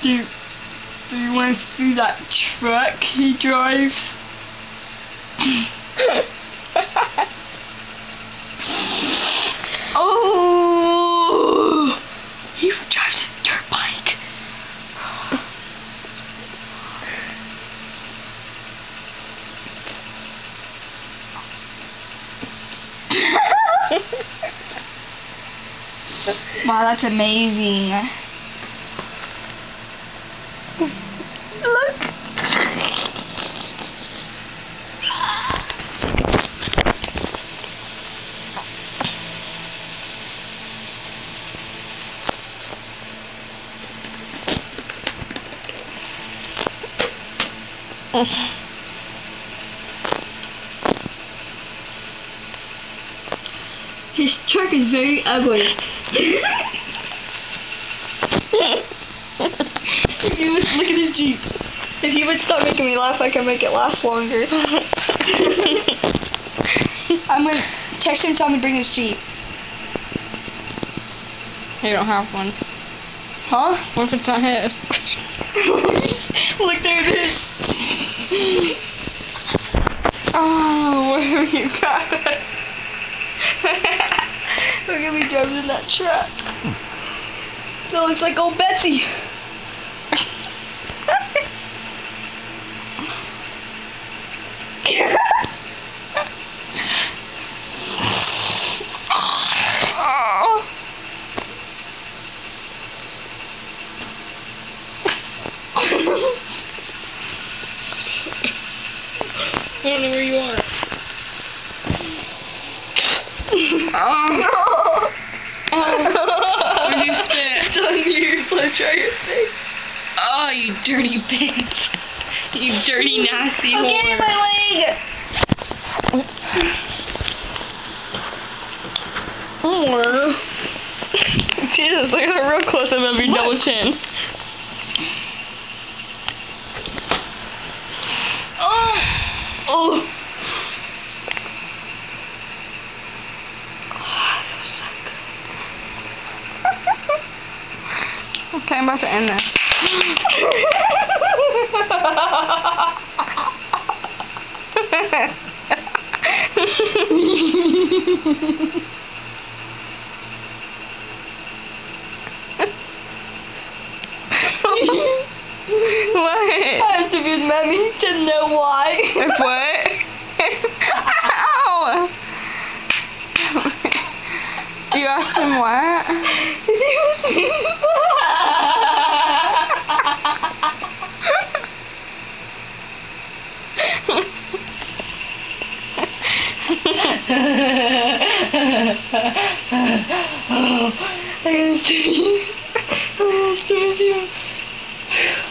Do you want to see that truck he drives? Oh! He drives a dirt bike. Wow, that's amazing. Look. His truck is very ugly. Look at his Jeep. If he would stop making me laugh, I can make it last longer. I'm gonna text him, tell him to bring his Jeep. You don't have one. Huh? What if it's not his? Look, there it is. Oh, where have you got it? Look at me driving in that truck. That looks like old Betsy. I don't know where you are. Where'd you spit? It's on you. Let's try your face. Oh, you dirty bitch. You dirty, nasty I'm whore. getting my leg. Oops. Jesus, look at a real close-up of your double chin. Oh. Okay, I'm about to end this. What? I have to be with Mommy to know why. If what? Ow! You asked him what?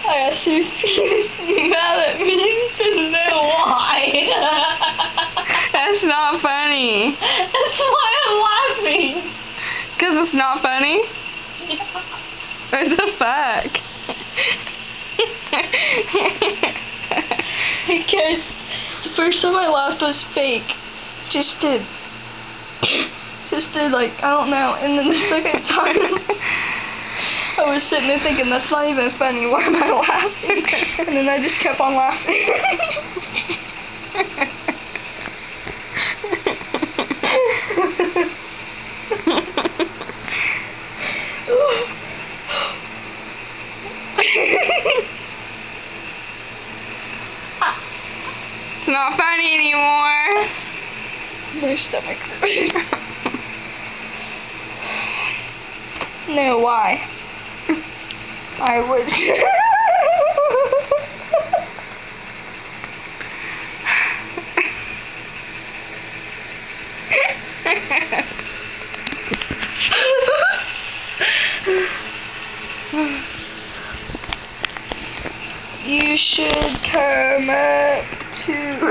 I asked him if he was mad at me to know why. That's not funny. That's why I'm laughing. Because it's not funny? What the fuck? Because the first time I laughed was fake. Just did like, I don't know. And then the second time I was sitting there thinking, that's not even funny, why am I laughing? And then I just kept on laughing. It's not funny anymore. My stomach hurts. No, why? I was. You should come up to